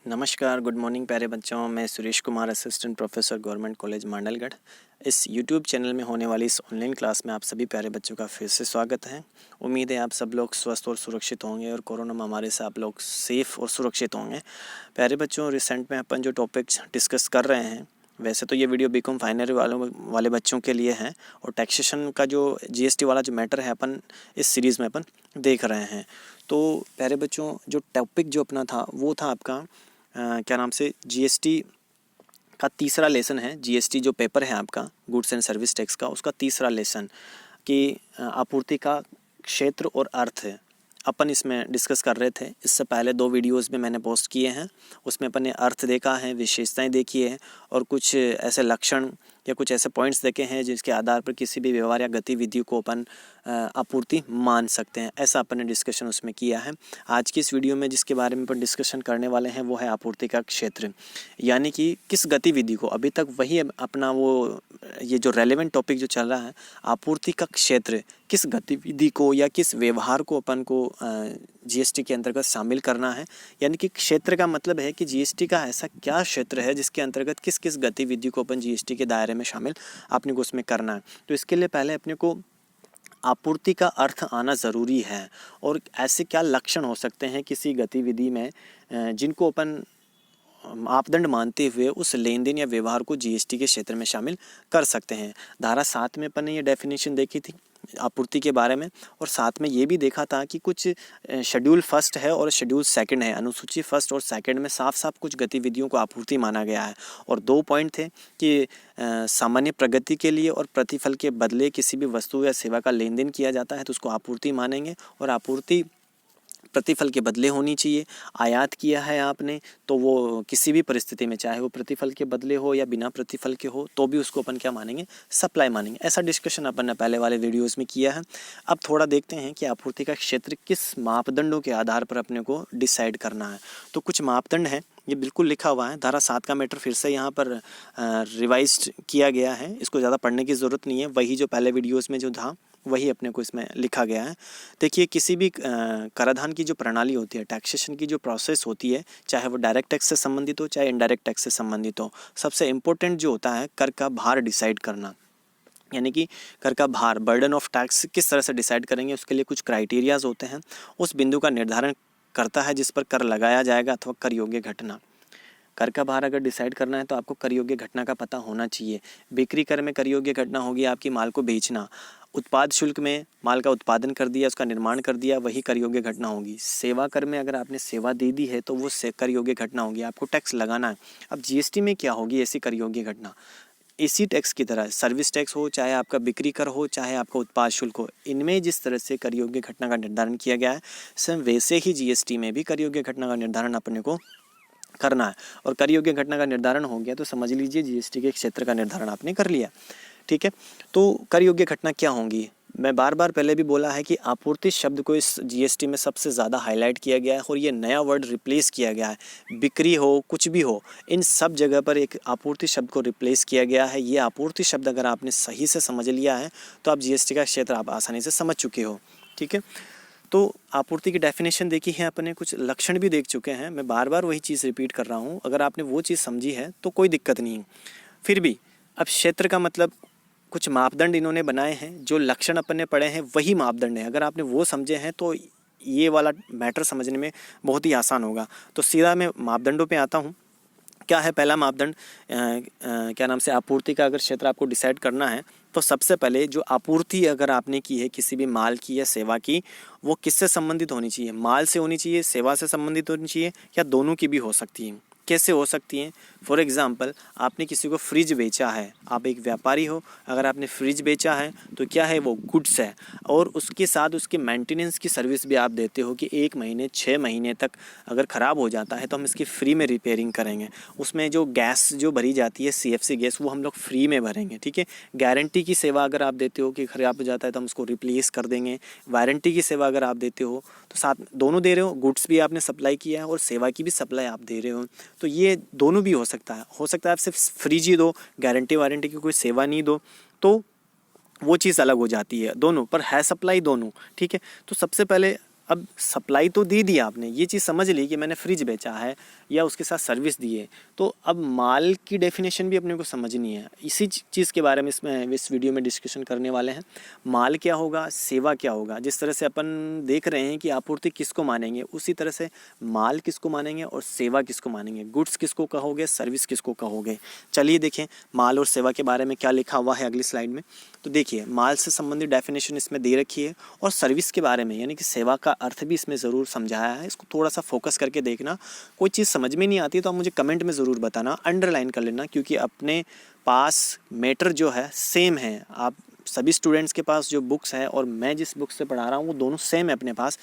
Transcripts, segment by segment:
नमस्कार, good morning प्यारे बच्चों। मैं Suresh Kumar, assistant professor government college Mandalgarh. इस यूट्यूब चैनल में होने वाली इस ऑनलाइन क्लास में आप सभी प्यारे बच्चों का फिर से स्वागत है। उम्मीद है आप सब लोग स्वस्थ और सुरक्षित होंगे और कोरोना महामारी से आप लोग सेफ़ और सुरक्षित होंगे। प्यारे बच्चों, रिसेंट में अपन जो टॉपिक्स डिस्कस कर रहे हैं, वैसे तो ये वीडियो बीकॉम फाइनल वाले बच्चों के लिए है और टैक्सेशन का जो जीएसटी वाला जो मैटर है अपन इस सीरीज़ में अपन देख रहे हैं। तो प्यारे बच्चों, जो टॉपिक जो अपना था वो था आपका क्या नाम से जीएसटी का तीसरा लेसन है। जीएसटी जो पेपर है आपका गुड्स एंड सर्विस टैक्स का, उसका तीसरा लेसन कि आपूर्ति का क्षेत्र और अर्थ है अपन इसमें डिस्कस कर रहे थे। इससे पहले 2 वीडियोस में मैंने पोस्ट किए हैं, उसमें अपन ने अर्थ देखा है, विशेषताएं देखी है और कुछ ऐसे लक्षण या कुछ ऐसे पॉइंट्स देखे हैं जिसके आधार पर किसी भी व्यवहार या गतिविधि को अपन आपूर्ति मान सकते हैं। ऐसा अपन ने डिस्कशन उसमें किया है। आज की इस वीडियो में जिसके बारे में अपन डिस्कशन करने वाले हैं वो है आपूर्ति का क्षेत्र, यानी कि किस गतिविधि को, अभी तक वही अपना वो ये जो रेलेवेंट टॉपिक जो चल रहा है, आपूर्ति का क्षेत्र, किस गतिविधि को या किस व्यवहार को अपन को जीएसटी के अंतर्गत शामिल करना है। यानी कि क्षेत्र का मतलब है कि जीएसटी का ऐसा क्या क्षेत्र है जिसके अंतर्गत किस किस गतिविधि को अपन जीएसटी के दायरे में शामिल अपने को उसमें करना है। तो इसके लिए पहले अपने को आपूर्ति का अर्थ आना ज़रूरी है और ऐसे क्या लक्षण हो सकते हैं किसी गतिविधि में जिनको अपन मापदंड मानते हुए उस लेन देन या व्यवहार को जीएसटी के क्षेत्र में शामिल कर सकते हैं। धारा 7 में अपन ने ये डेफिनेशन देखी थी आपूर्ति के बारे में, और साथ में ये भी देखा था कि कुछ शेड्यूल फर्स्ट है और शेड्यूल सेकंड है। अनुसूची फर्स्ट और सेकंड में साफ साफ कुछ गतिविधियों को आपूर्ति माना गया है और 2 पॉइंट थे कि सामान्य प्रगति के लिए और प्रतिफल के बदले किसी भी वस्तु या सेवा का लेन देन किया जाता है तो उसको आपूर्ति मानेंगे, और आपूर्ति प्रतिफल के बदले होनी चाहिए। आयात किया है आपने तो वो किसी भी परिस्थिति में, चाहे वो प्रतिफल के बदले हो या बिना प्रतिफल के हो, तो भी उसको अपन क्या मानेंगे, सप्लाई मानेंगे। ऐसा डिस्कशन अपन ने पहले वाले वीडियोस में किया है। अब थोड़ा देखते हैं कि आपूर्ति का क्षेत्र किस मापदंडों के आधार पर अपने को डिसाइड करना है। तो कुछ मापदंड है, ये बिल्कुल लिखा हुआ है। धारा 7 का मैटर फिर से यहाँ पर रिवाइज किया गया है, इसको ज़्यादा पढ़ने की ज़रूरत नहीं है। वही जो पहले वीडियोज़ में जो था वही अपने को इसमें लिखा गया है। देखिए, किसी भी कराधान की जो प्रणाली होती है, टैक्सेशन की जो प्रोसेस होती है, चाहे वो डायरेक्ट टैक्स से संबंधित हो चाहे इनडायरेक्ट टैक्स से संबंधित हो, सबसे इम्पोर्टेंट जो होता है कर का भार डिसाइड करना। यानी कि कर का भार, बर्डन ऑफ टैक्स किस तरह से डिसाइड करेंगे, उसके लिए कुछ क्राइटेरियाज होते हैं। उस बिंदु का निर्धारण करता है जिस पर कर लगाया जाएगा अथवा कर योग्य घटना। कर का भार अगर डिसाइड करना है तो आपको कर योग्य घटना का पता होना चाहिए। बिक्री कर में कर योग्य घटना होगी आपकी माल को बेचना। उत्पाद शुल्क में माल का उत्पादन कर दिया, उसका निर्माण कर दिया, वही कर योग्य घटना होगी। सेवा कर में अगर आपने सेवा दे दी है तो वो कर योग्य घटना होगी, आपको टैक्स लगाना है। अब जीएसटी में क्या होगी ऐसी कर योग्य घटना, इसी टैक्स की तरह सर्विस टैक्स हो, चाहे आपका बिक्री कर हो, चाहे आपका उत्पाद शुल्क हो, इनमें जिस तरह से कर योग्य घटना का निर्धारण किया गया है, सेम वैसे ही जीएसटी में भी कर योग्य घटना का निर्धारण अपने को करना है। और कर योग्य घटना का निर्धारण हो गया तो समझ लीजिए जीएसटी के क्षेत्र का निर्धारण आपने कर लिया। ठीक है, तो कर योग्य घटना क्या होंगी, मैं बार बार पहले भी बोला है कि आपूर्ति शब्द को इस जीएसटी में सबसे ज़्यादा हाईलाइट किया गया है और ये नया वर्ड रिप्लेस किया गया है। बिक्री हो, कुछ भी हो, इन सब जगह पर एक आपूर्ति शब्द को रिप्लेस किया गया है। ये आपूर्ति शब्द अगर आपने सही से समझ लिया है तो आप जीएसटी का क्षेत्र आप आसानी से समझ चुके हो। ठीक है, तो आपूर्ति की डेफिनेशन देखी है अपने, कुछ लक्षण भी देख चुके हैं। मैं बार बार वही चीज़ रिपीट कर रहा हूँ, अगर आपने वो चीज़ समझी है तो कोई दिक्कत नहीं है। फिर भी अब क्षेत्र का मतलब कुछ मापदंड इन्होंने बनाए हैं, जो लक्षण अपन ने पढ़े हैं वही मापदंड है। अगर आपने वो समझे हैं तो ये वाला मैटर समझने में बहुत ही आसान होगा। तो सीधा मैं मापदंडों पे आता हूँ। क्या है पहला मापदंड, क्या नाम से आपूर्ति का अगर क्षेत्र आपको डिसाइड करना है तो सबसे पहले जो आपूर्ति अगर आपने की है किसी भी माल की या सेवा की, वो किससे संबंधित होनी चाहिए, माल से होनी चाहिए, सेवा से संबंधित होनी चाहिए, या दोनों की भी हो सकती है। कैसे हो सकती हैं, फॉर एग्ज़ाम्पल आपने किसी को फ्रिज बेचा है, आप एक व्यापारी हो, अगर आपने फ्रिज बेचा है तो क्या है वो गुड्स है, और उसके साथ उसके मेंटेनेंस की सर्विस भी आप देते हो कि 1 महीने 6 महीने तक अगर ख़राब हो जाता है तो हम इसकी फ्री में रिपेयरिंग करेंगे। उसमें जो गैस जो भरी जाती है सीएफसी गैस, वो हम लोग फ्री में भरेंगे। ठीक है, गारंटी की सेवा अगर आप देते हो कि ख़राब हो जाता है तो हम उसको रिप्लेस कर देंगे। वारंटी की सेवा अगर आप देते हो तो साथ दोनों दे रहे हो, गुड्स भी आपने सप्लाई किया है और सेवा की भी सप्लाई आप दे रहे हो, तो ये दोनों भी हो सकता है। हो सकता है आप सिर्फ फ्रिज ही दो, गारंटी वारंटी की कोई सेवा नहीं दो, तो वो चीज़ अलग हो जाती है। दोनों पर है सप्लाई दोनों। ठीक है, तो सबसे पहले अब सप्लाई तो दे दिया आपने, ये चीज़ समझ ली कि मैंने फ्रिज बेचा है या उसके साथ सर्विस दी है, तो अब माल की डेफिनेशन भी अपने को समझनी है। इसी चीज़ के बारे में इस वीडियो में डिस्कशन करने वाले हैं। माल क्या होगा, सेवा क्या होगा। जिस तरह से अपन देख रहे हैं कि आपूर्ति किसको मानेंगे, उसी तरह से माल किसको मानेंगे और सेवा किसको मानेंगे, गुड्स किसको कहोगे, सर्विस किसको कहोगे। चलिए देखें माल और सेवा के बारे में क्या लिखा हुआ है अगली स्लाइड में। तो देखिए माल से संबंधित डेफिनेशन इसमें दे रखी है और सर्विस के बारे में यानी कि सेवा का अर्थ भी इसमें ज़रूर समझाया है। इसको थोड़ा सा फोकस करके देखना। कोई चीज़ समझ में नहीं आती तो आप मुझे कमेंट में ज़रूर बताना, अंडरलाइन कर लेना, क्योंकि अपने पास मैटर जो है सेम है। आप सभी स्टूडेंट्स के पास जो बुक्स है और मैं जिस बुक से पढ़ा रहा हूँ वो दोनों सेम है अपने पास।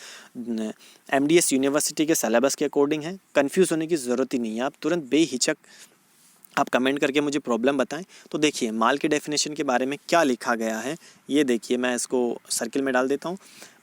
MDS यूनिवर्सिटी के सिलेबस के अकॉर्डिंग है। कंफ्यूज होने की ज़रूरत ही नहीं है। आप तुरंत बेहिचक आप कमेंट करके मुझे प्रॉब्लम बताएं। तो देखिए माल के डेफिनेशन के बारे में क्या लिखा गया है, ये देखिए मैं इसको सर्किल में डाल देता हूँ।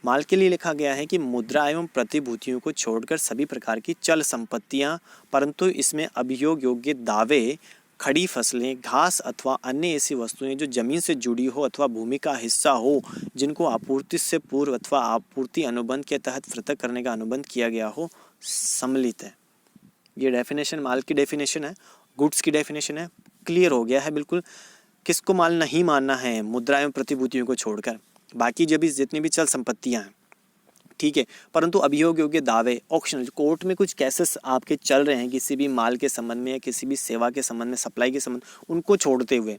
माल के लिए लिखा गया है कि मुद्रा एवं प्रतिभूतियों को छोड़कर सभी प्रकार की चल संपत्तियाँ, परंतु इसमें अभियोग योग्य दावे, खड़ी फसलें, घास अथवा अन्य ऐसी वस्तुएं जो जमीन से जुड़ी हो अथवा भूमि का हिस्सा हो, जिनको आपूर्ति से पूर्व अथवा आपूर्ति अनुबंध के तहत पृथक करने का अनुबंध किया गया हो, सम्मिलित है। ये डेफिनेशन माल की डेफिनेशन है। गुड्स की डेफिनेशन है। क्लियर हो गया है बिल्कुल किसको माल नहीं मानना है मुद्रा एवं प्रतिभूतियों को छोड़कर। बाकी जब जितनी भी चल संपत्तियां हैं, ठीक है, परंतु अभियोग योग्य दावे, ऑक्शनल, कोर्ट में कुछ केसेस आपके चल रहे हैं किसी भी माल के संबंध में या किसी भी सेवा के संबंध में, सप्लाई के संबंध, उनको छोड़ते हुए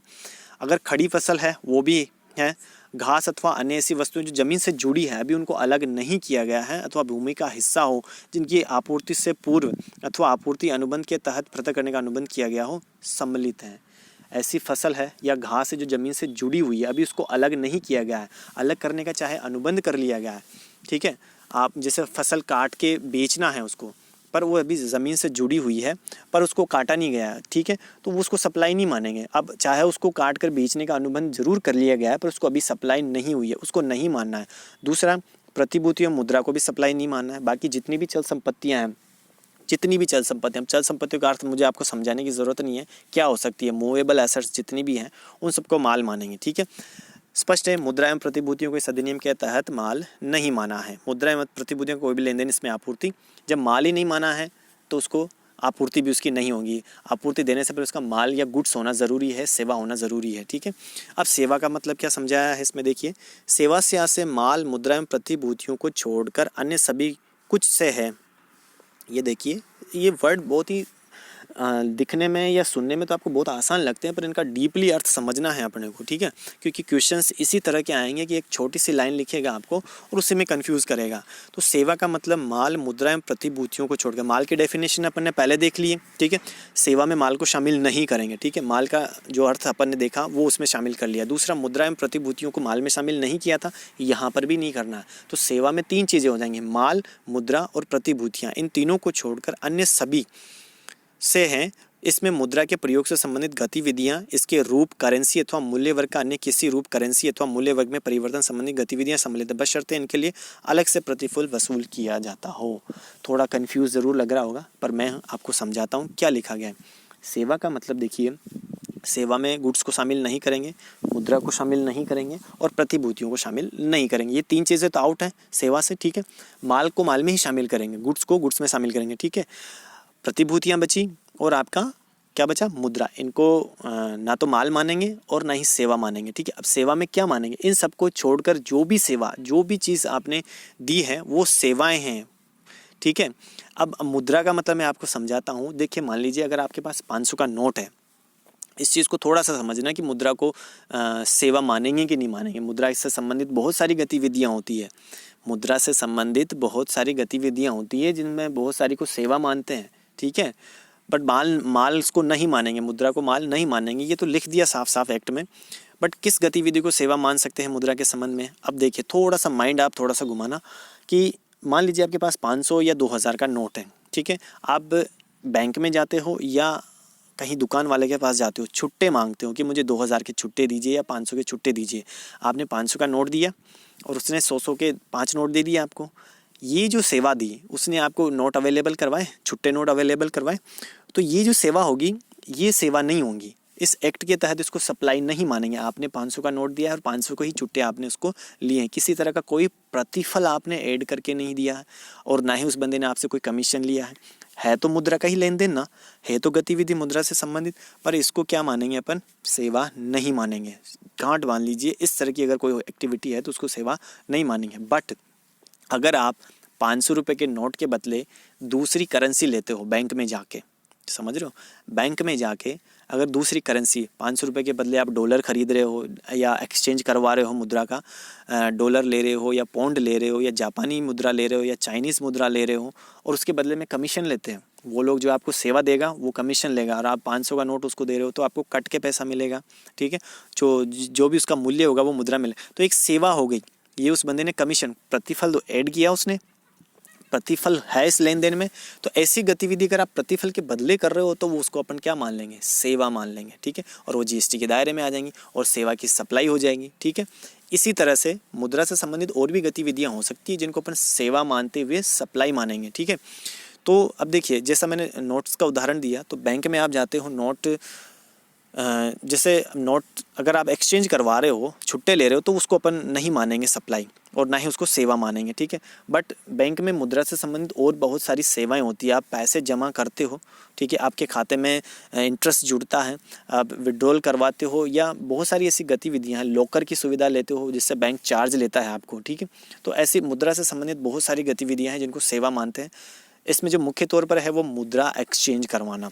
अगर खड़ी फसल है वो भी है, घास अथवा अन्य ऐसी वस्तुएं जो जमीन से जुड़ी है अभी उनको अलग नहीं किया गया है, अथवा भूमि का हिस्सा हो जिनकी आपूर्ति से पूर्व अथवा आपूर्ति अनुबंध के तहत पृथक करने का अनुबंध किया गया हो, सम्मिलित है। ऐसी फसल है या घास है जो जमीन से जुड़ी हुई है, अभी उसको अलग नहीं किया गया है, अलग करने का चाहे अनुबंध कर लिया गया है, ठीक है। आप जैसे फसल काट के बेचना है उसको, पर वो अभी ज़मीन से जुड़ी हुई है पर उसको काटा नहीं गया है, ठीक है, तो वो उसको सप्लाई नहीं मानेंगे। अब चाहे उसको काट कर बेचने का अनुबंध जरूर कर लिया गया है पर उसको अभी सप्लाई नहीं हुई है, उसको नहीं मानना है। दूसरा, प्रतिभूति और मुद्रा को भी सप्लाई नहीं मानना है। बाकी जितनी भी चल संपत्तियाँ हैं, जितनी भी चल संपत्तियों का अर्थ मुझे आपको समझाने की ज़रूरत नहीं है, क्या हो सकती है, मूवेबल एसेट्स जितनी भी हैं उन सबको माल मानेंगे, ठीक है। स्पष्ट है, मुद्रा एवं प्रतिभूतियों को इस अधिनियम के तहत माल नहीं माना है। मुद्रा एवं प्रतिभूतियों को कोई भी लेन देन इसमें आपूर्ति, जब माल ही नहीं माना है तो उसको आपूर्ति भी उसकी नहीं होगी। आपूर्ति देने से पहले उसका माल या गुड्स होना ज़रूरी है, सेवा होना ज़रूरी है, ठीक है। अब सेवा का मतलब क्या समझाया है इसमें देखिए, सेवा से यहाँ से माल, मुद्रा एवं प्रतिभूतियों को छोड़कर अन्य सभी कुछ से है। ये देखिए ये वर्ड बहुत ही दिखने में या सुनने में तो आपको बहुत आसान लगते हैं पर इनका डीपली अर्थ समझना है अपने को, ठीक है, क्योंकि क्वेश्चंस इसी तरह के आएंगे कि एक छोटी सी लाइन लिखेगा आपको और उससे में कंफ्यूज करेगा। तो सेवा का मतलब माल, मुद्रा एवं प्रतिभूतियों को छोड़कर, माल की डेफिनेशन अपन ने पहले देख ली है, ठीक है, सेवा में माल को शामिल नहीं करेंगे, ठीक है, माल का जो अर्थ अपन ने देखा वो उसमें शामिल कर लिया। दूसरा, मुद्रा एवं प्रतिभूतियों को माल में शामिल नहीं किया था, यहाँ पर भी नहीं करना है। तो सेवा में तीन चीज़ें हो जाएंगी, माल, मुद्रा और प्रतिभूतियाँ, इन तीनों को छोड़कर अन्य सभी से हैं। इसमें मुद्रा के प्रयोग से संबंधित गतिविधियां, इसके रूप, करेंसी अथवा मूल्य वर्ग का अन्य किसी रूप, करेंसी अथवा मूल्य वर्ग में परिवर्तन संबंधी गतिविधियां सम्मिलित है, बशर्ते इनके लिए अलग से प्रतिफल वसूल किया जाता हो। थोड़ा कंफ्यूज जरूर लग रहा होगा पर मैं आपको समझाता हूँ क्या लिखा गया है। सेवा का मतलब देखिए, सेवा में गुड्स को शामिल नहीं करेंगे, मुद्रा को शामिल नहीं करेंगे और प्रतिभूतियों को शामिल नहीं करेंगे। ये तीन चीज़ें तो आउट है सेवा से, ठीक है। माल को माल में ही शामिल करेंगे, गुड्स को गुड्स में शामिल करेंगे, ठीक है। प्रतिभूतियाँ बची और आपका क्या बचा, मुद्रा। इनको ना तो माल मानेंगे और ना ही सेवा मानेंगे, ठीक है। अब सेवा में क्या मानेंगे, इन सबको छोड़कर जो भी सेवा, जो भी चीज़ आपने दी है वो सेवाएं हैं, ठीक है। अब मुद्रा का मतलब मैं आपको समझाता हूँ। देखिए मान लीजिए अगर आपके पास 500 का नोट है, इस चीज़ को थोड़ा सा समझना कि मुद्रा को सेवा मानेंगे कि नहीं मानेंगे। मुद्रा इससे संबंधित बहुत सारी गतिविधियाँ होती है, मुद्रा से संबंधित बहुत सारी गतिविधियाँ होती है जिनमें बहुत सारी को सेवा मानते हैं, ठीक है, बट माल इसको नहीं मानेंगे, मुद्रा को माल नहीं मानेंगे। ये तो लिख दिया साफ साफ एक्ट में, बट किस गतिविधि को सेवा मान सकते हैं मुद्रा के संबंध में। अब देखिए थोड़ा सा माइंड आप थोड़ा सा घुमाना कि मान लीजिए आपके पास 500 या 2000 का नोट है, ठीक है, आप बैंक में जाते हो या कहीं दुकान वाले के पास जाते हो, छुट्टे मांगते हो कि मुझे 2000 के छुट्टे दीजिए या 500 के छुट्टे दीजिए। आपने 500 का नोट दिया और उसने 100 के 5 नोट दे दिए आपको। ये जो सेवा दी उसने आपको नोट अवेलेबल करवाए, छुट्टे नोट अवेलेबल करवाए, तो ये जो सेवा होगी ये सेवा नहीं होगी, इस एक्ट के तहत इसको सप्लाई नहीं मानेंगे। आपने 500 का नोट दिया है और 500 को ही छुट्टे आपने उसको लिए हैं, किसी तरह का कोई प्रतिफल आपने ऐड करके नहीं दिया है और ना ही उस बंदे ने आपसे कोई कमीशन लिया है तो मुद्रा का ही लेन देन ना, है तो गतिविधि मुद्रा से संबंधित, पर इसको क्या मानेंगे अपन, सेवा नहीं मानेंगे। गांठ बांध लीजिए, इस तरह की अगर कोई एक्टिविटी है तो उसको सेवा नहीं मानेंगे। बट अगर आप 500 रुपये के नोट के बदले दूसरी करेंसी लेते हो बैंक में जाके, समझ रहे हो, बैंक में जाके अगर दूसरी करेंसी 500 रुपये के बदले आप डॉलर खरीद रहे हो या एक्सचेंज करवा रहे हो मुद्रा का, डॉलर ले रहे हो या पौंड ले रहे हो या जापानी मुद्रा ले रहे हो या चाइनीज़ मुद्रा ले रहे हो और उसके बदले में कमीशन लेते हैं, वो लोग जो आपको सेवा देगा वो कमीशन लेगा और आप 500 का नोट उसको दे रहे हो तो आपको कट के पैसा मिलेगा, ठीक है, जो भी उसका मूल्य होगा वो मुद्रा मिले, तो एक सेवा हो गई। ये उस बंदे ने कमीशन, प्रतिफल तो ऐड किया उसने, प्रतिफल है इस लेन देन में, तो ऐसी गतिविधि अगर आप प्रतिफल के बदले कर रहे हो तो वो उसको अपन क्या मान लेंगे, सेवा मान लेंगे, ठीक है, और वो जीएसटी के दायरे में आ जाएंगी और सेवा की सप्लाई हो जाएगी, ठीक है। इसी तरह से मुद्रा से संबंधित और भी गतिविधियां हो सकती है जिनको अपन सेवा मानते हुए सप्लाई मानेंगे, ठीक है। तो अब देखिए, जैसा मैंने नोट्स का उदाहरण दिया, तो बैंक में आप जाते हो, नोट जैसे नोट अगर आप एक्सचेंज करवा रहे हो, छुट्टे ले रहे हो, तो उसको अपन नहीं मानेंगे सप्लाई और ना ही उसको सेवा मानेंगे, ठीक है। बट बैंक में मुद्रा से संबंधित और बहुत सारी सेवाएं होती है। आप पैसे जमा करते हो, ठीक है, आपके खाते में इंटरेस्ट जुड़ता है, आप विड्रॉल करवाते हो या बहुत सारी ऐसी गतिविधियां हैं, लॉकर की सुविधा लेते हो जिससे बैंक चार्ज लेता है आपको, ठीक है। तो ऐसी मुद्रा से संबंधित बहुत सारी गतिविधियाँ हैं जिनको सेवा मानते हैं। इसमें जो मुख्य तौर पर है वो मुद्रा एक्सचेंज करवाना,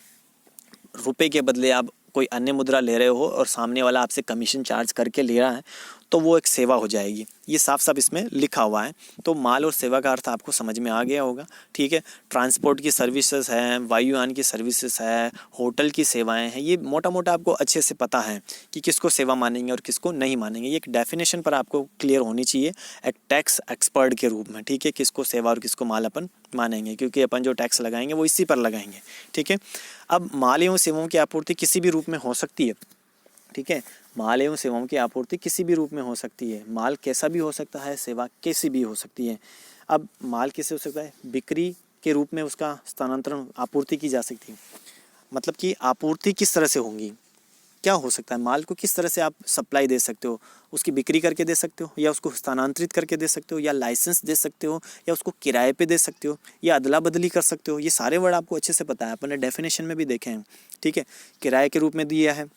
रुपए के बदले आप कोई अन्य मुद्रा ले रहे हो और सामने वाला आपसे कमीशन चार्ज करके ले रहा है, तो वो एक सेवा हो जाएगी। ये साफ साफ इसमें लिखा हुआ है। तो माल और सेवा का अर्थ आपको समझ में आ गया होगा, ठीक है। ट्रांसपोर्ट की सर्विसेज हैं, वायुयान की सर्विसेज है, होटल की सेवाएं हैं, ये मोटा मोटा आपको अच्छे से पता है कि किसको सेवा मानेंगे और किसको नहीं मानेंगे। ये एक डेफिनेशन पर आपको क्लियर होनी चाहिए एक टैक्स एक्सपर्ट के रूप में, ठीक है, किसको सेवा और किसको माल अपन मानेंगे, क्योंकि अपन जो टैक्स लगाएंगे वो इसी पर लगाएंगे, ठीक है। अब माल एवं सेवाओं की आपूर्ति किसी भी रूप में हो सकती है, ठीक है। माल एवं सेवाओं की आपूर्ति किसी भी रूप में हो सकती है। माल कैसा भी हो सकता है, सेवा कैसी भी हो सकती है। अब माल कैसे हो सकता है, बिक्री के रूप में उसका स्थानांतरण, आपूर्ति की जा सकती है। मतलब कि आपूर्ति किस तरह से होंगी, क्या हो सकता है, माल को किस तरह से आप सप्लाई दे सकते हो, उसकी बिक्री करके दे सकते हो या उसको स्थानांतरित करके दे सकते हो या लाइसेंस दे सकते हो या उसको किराए पे दे सकते हो या अदला बदली कर सकते हो। ये सारे वर्ड आपको अच्छे से पता है, अपन ने डेफिनेशन में भी देखे हैं, ठीक है। किराए के रूप में दिया है,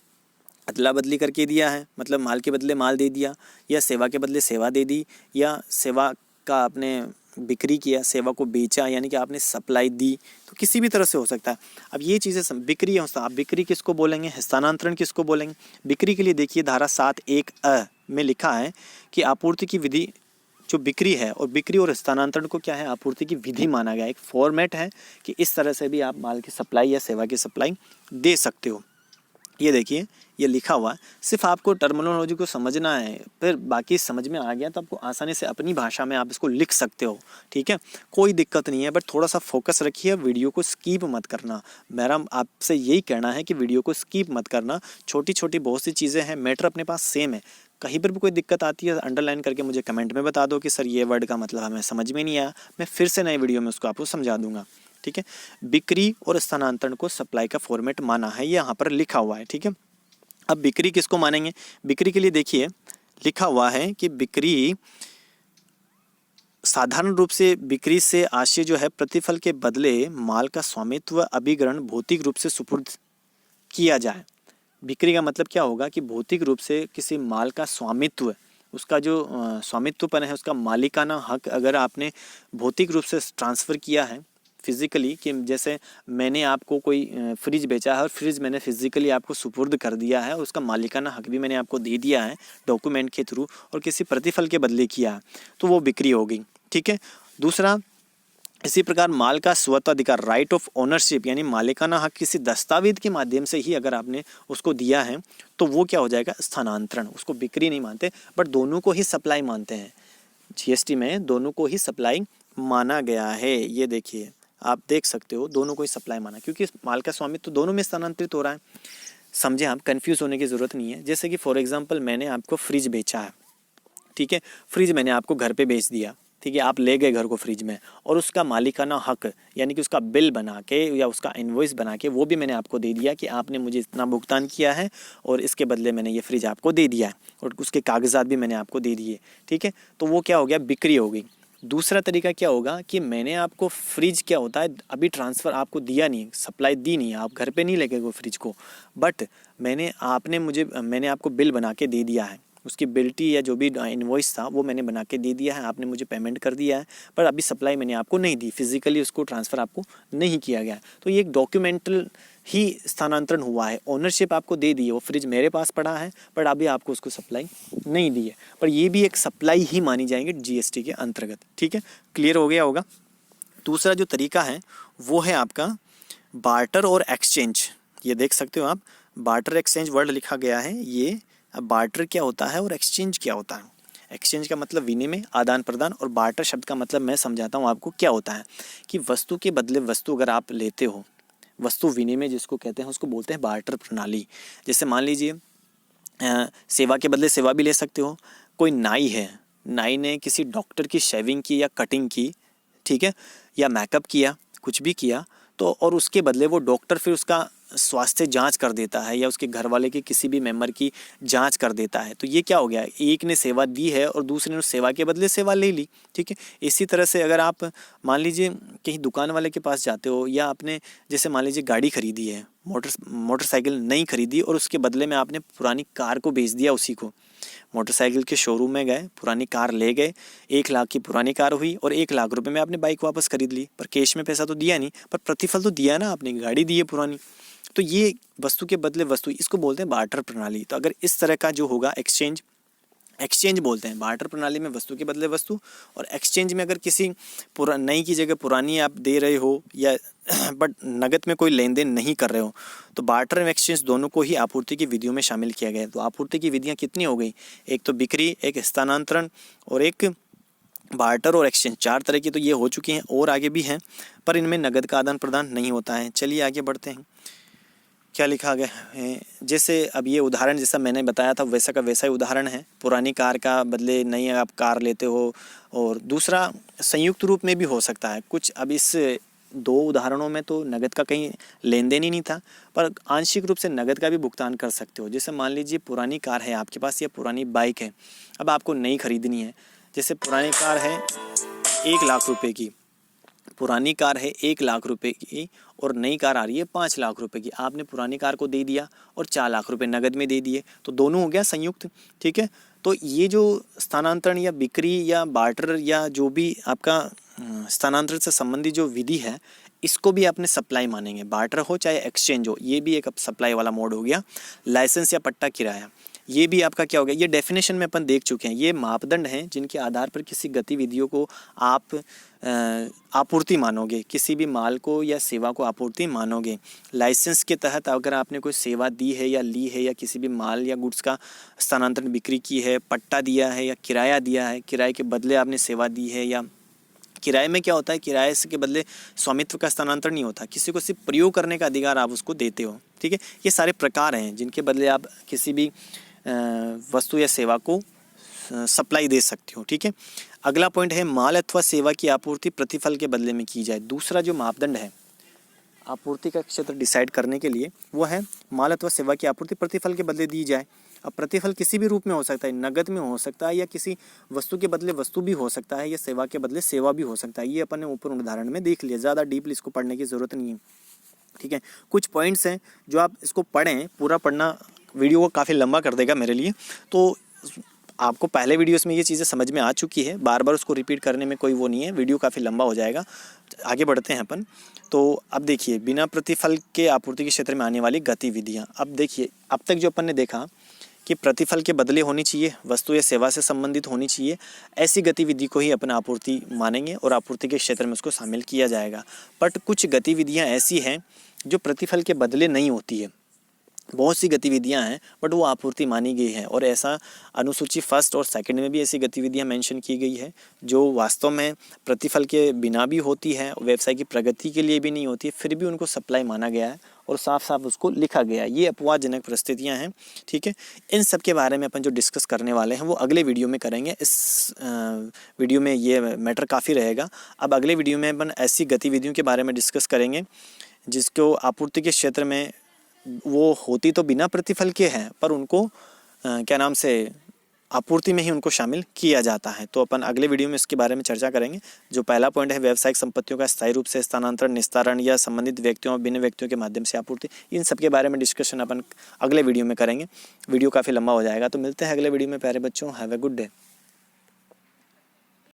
अदला बदली करके दिया है, मतलब माल के बदले माल दे दिया, या सेवा के बदले सेवा दे दी, या सेवा का आपने बिक्री किया, सेवा को बेचा, यानी कि आपने सप्लाई दी, तो किसी भी तरह से हो सकता है। अब ये चीज़ें बिक्री है, आप बिक्री किसको बोलेंगे, हस्तांतरण किसको बोलेंगे। बिक्री के लिए देखिए धारा 7(1)(अ) में लिखा है कि आपूर्ति की विधि, जो बिक्री है, और बिक्री और हस्तांतरण को क्या है, आपूर्ति की विधि माना गया, एक फॉर्मेट है कि इस तरह से भी आप माल की सप्लाई या सेवा की सप्लाई दे सकते हो। ये देखिए, ये लिखा हुआ है, सिर्फ आपको टर्मिनोलॉजी को समझना है, फिर बाकी समझ में आ गया तो आपको आसानी से अपनी भाषा में आप इसको लिख सकते हो, ठीक है, कोई दिक्कत नहीं है। बट थोड़ा सा फोकस रखिए, वीडियो को स्किप मत करना। मेरा आपसे यही कहना है कि वीडियो को स्किप मत करना। छोटी छोटी बहुत सी चीज़ें हैं, मैटर अपने पास सेम है। कहीं पर भी कोई दिक्कत आती है, अंडरलाइन करके मुझे कमेंट में बता दो कि सर ये वर्ड का मतलब हमें समझ में नहीं आया, मैं फिर से नए वीडियो में उसको आपको समझा दूंगा, ठीक है। बिक्री और स्थानांतरण को सप्लाई का फॉर्मेट माना है, ये यहाँ पर लिखा हुआ है, ठीक है। अब बिक्री किसको मानेंगे, बिक्री के लिए देखिए लिखा हुआ है कि बिक्री साधारण रूप से बिक्री से आशय जो है प्रतिफल के बदले माल का स्वामित्व अभिग्रहण भौतिक रूप से सुपुर्द किया जाए। बिक्री का मतलब क्या होगा कि भौतिक रूप से किसी माल का स्वामित्व, उसका जो स्वामित्वपन है, उसका मालिकाना हक अगर आपने भौतिक रूप से ट्रांसफ़र किया है फिज़िकली, कि जैसे मैंने आपको कोई फ्रिज बेचा है और फ्रिज मैंने फिज़िकली आपको सुपुर्द कर दिया है, उसका मालिकाना हक भी मैंने आपको दे दिया है डॉक्यूमेंट के थ्रू और किसी प्रतिफल के बदले किया है, तो वो बिक्री होगी, ठीक है। दूसरा, इसी प्रकार माल का स्वत्वाधिकार, राइट ऑफ ओनरशिप, यानी मालिकाना हक किसी दस्तावेज के माध्यम से ही अगर आपने उसको दिया है तो वो क्या हो जाएगा, स्थानांतरण। उसको बिक्री नहीं मानते, बट दोनों को ही सप्लाई मानते हैं। जीएसटी में दोनों को ही सप्लाई माना गया है। ये देखिए, आप देख सकते हो, दोनों को ही सप्लाई माना, क्योंकि माल का स्वामित्व तो दोनों में स्थानांतरित हो रहा है। समझे आप, कंफ्यूज होने की ज़रूरत नहीं है। जैसे कि फॉर एग्जांपल मैंने आपको फ्रिज बेचा है, ठीक है, फ्रिज मैंने आपको घर पे बेच दिया, ठीक है, आप ले गए घर को फ्रिज में, और उसका मालिकाना हक यानी कि उसका बिल बना के या उसका इनवॉइस बना के वो भी मैंने आपको दे दिया कि आपने मुझे इतना भुगतान किया है और इसके बदले मैंने ये फ्रिज आपको दे दिया है, और उसके कागजात भी मैंने आपको दे दिए, ठीक है। तो वो क्या हो गया, बिक्री हो गई। दूसरा तरीका क्या होगा कि मैंने आपको फ्रिज क्या होता है, अभी ट्रांसफ़र आपको दिया नहीं, सप्लाई दी नहीं, आप घर पे नहीं लेके गए फ्रिज को, बट मैंने आपको बिल बना के दे दिया है, उसकी बिल्टी या जो भी इनवॉइस था वो मैंने बना के दे दिया है, आपने मुझे पेमेंट कर दिया है, पर अभी सप्लाई मैंने आपको नहीं दी, फिजिकली उसको ट्रांसफ़र आपको नहीं किया गया। तो ये एक डॉक्यूमेंटल ही स्थानांतरण हुआ है, ओनरशिप आपको दे दी है, वो फ्रिज मेरे पास पड़ा है पर अभी आपको उसको सप्लाई नहीं दी है, पर ये भी एक सप्लाई ही मानी जाएंगे जीएसटी के अंतर्गत, ठीक है। क्लियर हो गया होगा। दूसरा जो तरीका है वो है आपका बार्टर और एक्सचेंज। ये देख सकते हो आप, बार्टर एक्सचेंज वर्ड लिखा गया है ये। अब बार्टर क्या होता है और एक्सचेंज क्या होता है। एक्सचेंज का मतलब विनिमय, आदान प्रदान, और बार्टर शब्द का मतलब मैं समझाता हूँ आपको क्या होता है कि वस्तु के बदले वस्तु अगर आप लेते हो, वस्तु विनिमय जिसको कहते हैं उसको बोलते हैं बार्टर प्रणाली। जैसे मान लीजिए सेवा के बदले सेवा भी ले सकते हो। कोई नाई है, नाई ने किसी डॉक्टर की शेविंग की या कटिंग की, ठीक है, या मेकअप किया, कुछ भी किया, तो और उसके बदले वो डॉक्टर फिर उसका स्वास्थ्य जांच कर देता है या उसके घर वाले के किसी भी मेंबर की जांच कर देता है, तो ये क्या हो गया, एक ने सेवा दी है और दूसरे ने उस सेवा के बदले सेवा ले ली, ठीक है। इसी तरह से अगर आप मान लीजिए कहीं दुकान वाले के पास जाते हो, या आपने जैसे मान लीजिए गाड़ी खरीदी है, मोटरसाइकिल नहीं खरीदी और उसके बदले में आपने पुरानी कार को बेच दिया उसी को। मोटरसाइकिल के शोरूम में गए, पुरानी कार ले गए, 1 लाख की पुरानी कार हुई और 1 लाख रुपए में आपने बाइक वापस खरीद ली, पर कैश में पैसा तो दिया नहीं, पर प्रतिफल तो दिया ना आपने, गाड़ी दी है पुरानी। तो ये वस्तु के बदले वस्तु, इसको बोलते हैं बार्टर प्रणाली। तो अगर इस तरह का जो होगा एक्सचेंज बोलते हैं। बार्टर प्रणाली में वस्तु के बदले वस्तु, और एक्सचेंज में अगर किसी नई की जगह पुरानी आप दे रहे हो या बट नगद में कोई लेन देन नहीं कर रहे हो, तो बार्टर और एक्सचेंज दोनों को ही आपूर्ति की विधियों में शामिल किया गया है। तो आपूर्ति की विधियाँ कितनी हो गई, एक तो बिक्री, एक स्थानांतरण और एक बार्टर और एक्सचेंज, 4 तरह की तो ये हो चुकी हैं, और आगे भी हैं, पर इनमें नगद का आदान प्रदान नहीं होता है। चलिए आगे बढ़ते हैं, क्या लिखा गया है। जैसे अब ये उदाहरण जैसा मैंने बताया था वैसा का वैसा ही उदाहरण है, पुरानी कार का बदले नई आप कार लेते हो। और दूसरा संयुक्त रूप में भी हो सकता है कुछ। अब इस 2 उदाहरणों में तो नगद का कहीं लेन देन ही नहीं था, पर आंशिक रूप से नगद का भी भुगतान कर सकते हो। जैसे मान लीजिए पुरानी कार है आपके पास या पुरानी बाइक है, अब आपको नई खरीदनी है। जैसे पुरानी कार है 1 लाख रुपए की, पुरानी कार है 1 लाख रुपए की और नई कार आ रही है 5 लाख रुपए की। आपने पुरानी कार को दे दिया और 4 लाख रुपए नगद में दे दिए, तो दोनों हो गया संयुक्त, ठीक है। तो ये जो स्थानांतरण या बिक्री या बार्टर या जो भी आपका स्थानांतरण से संबंधित जो विधि है, इसको भी अपने सप्लाई मानेंगे। बार्टर हो चाहे एक्सचेंज हो, ये भी एक सप्लाई वाला मोड हो गया। लाइसेंस या पट्टा किराया, ये भी आपका क्या हो गया, ये डेफिनेशन में अपन देख चुके हैं। ये मापदंड हैं जिनके आधार पर किसी गतिविधियों को आप आपूर्ति मानोगे, किसी भी माल को या सेवा को आपूर्ति मानोगे। लाइसेंस के तहत अगर आपने कोई सेवा दी है या ली है, या किसी भी माल या गुड्स का स्थानांतरण बिक्री की है, पट्टा दिया है या किराया दिया है, किराए के बदले आपने सेवा दी है, या किराए में क्या होता है, किराए के बदले स्वामित्व का स्थानांतरण नहीं होता, किसी को सिर्फ प्रयोग करने का अधिकार आप उसको देते हो, ठीक है। ये सारे प्रकार हैं जिनके बदले आप किसी भी वस्तु या सेवा को सप्लाई दे सकते हो, ठीक है। अगला पॉइंट है माल अथवा सेवा की आपूर्ति प्रतिफल के बदले में की जाए। दूसरा जो मापदंड है आपूर्ति का क्षेत्र डिसाइड करने के लिए, वो है माल अथवा सेवा की आपूर्ति प्रतिफल के बदले दी जाए। अब प्रतिफल किसी भी रूप में हो सकता है, नगद में हो सकता है, या किसी वस्तु के बदले वस्तु भी हो सकता है, या सेवा के बदले सेवा भी हो सकता है। ये अपन ने ऊपर उदाहरण में देख लिया, ज़्यादा डीपली इसको पढ़ने की ज़रूरत नहीं है, ठीक है। कुछ पॉइंट्स हैं जो आप इसको पढ़ें, पूरा पढ़ना वीडियो को काफ़ी लंबा कर देगा मेरे लिए, तो आपको पहले वीडियोस में ये चीज़ें समझ में आ चुकी है, बार बार उसको रिपीट करने में कोई वो नहीं है, वीडियो काफ़ी लंबा हो जाएगा। आगे बढ़ते हैं अपन। तो अब देखिए बिना प्रतिफल के आपूर्ति के क्षेत्र में आने वाली गतिविधियाँ। अब देखिए अब तक जो अपन ने देखा कि प्रतिफल के बदले होनी चाहिए, वस्तु या सेवा से संबंधित होनी चाहिए, ऐसी गतिविधि को ही अपन आपूर्ति मानेंगे और आपूर्ति के क्षेत्र में उसको शामिल किया जाएगा। बट कुछ गतिविधियाँ ऐसी हैं जो प्रतिफल के बदले नहीं होती है, बहुत सी गतिविधियां हैं बट वो आपूर्ति मानी गई है। और ऐसा अनुसूची फर्स्ट और सेकंड में भी ऐसी गतिविधियां मेंशन की गई है जो वास्तव में प्रतिफल के बिना भी होती है, व्यवसाय की प्रगति के लिए भी नहीं होती है, फिर भी उनको सप्लाई माना गया है और साफ साफ उसको लिखा गया है। ये अपवादजनक परिस्थितियां हैं, ठीक है। इन सब के बारे में अपन जो डिस्कस करने वाले हैं वो अगले वीडियो में करेंगे। इस वीडियो में ये मैटर काफ़ी रहेगा। अब अगले वीडियो में अपन ऐसी गतिविधियों के बारे में डिस्कस करेंगे जिसको आपूर्ति के क्षेत्र में वो होती तो बिना प्रतिफल के हैं, पर उनको क्या नाम से आपूर्ति में ही उनको शामिल किया जाता है। तो अपन अगले वीडियो में इसके बारे में चर्चा करेंगे। जो पहला पॉइंट है व्यावसायिक संपत्तियों का स्थायी रूप से स्थानांतरण, निस्तारण या संबंधित व्यक्तियों और भिन्न व्यक्तियों के माध्यम से आपूर्ति, इन सब के बारे में डिस्कशन अपन अगले वीडियो में करेंगे। वीडियो काफ़ी लंबा हो जाएगा, तो मिलते हैं अगले वीडियो में प्यारे बच्चों। Have a good day.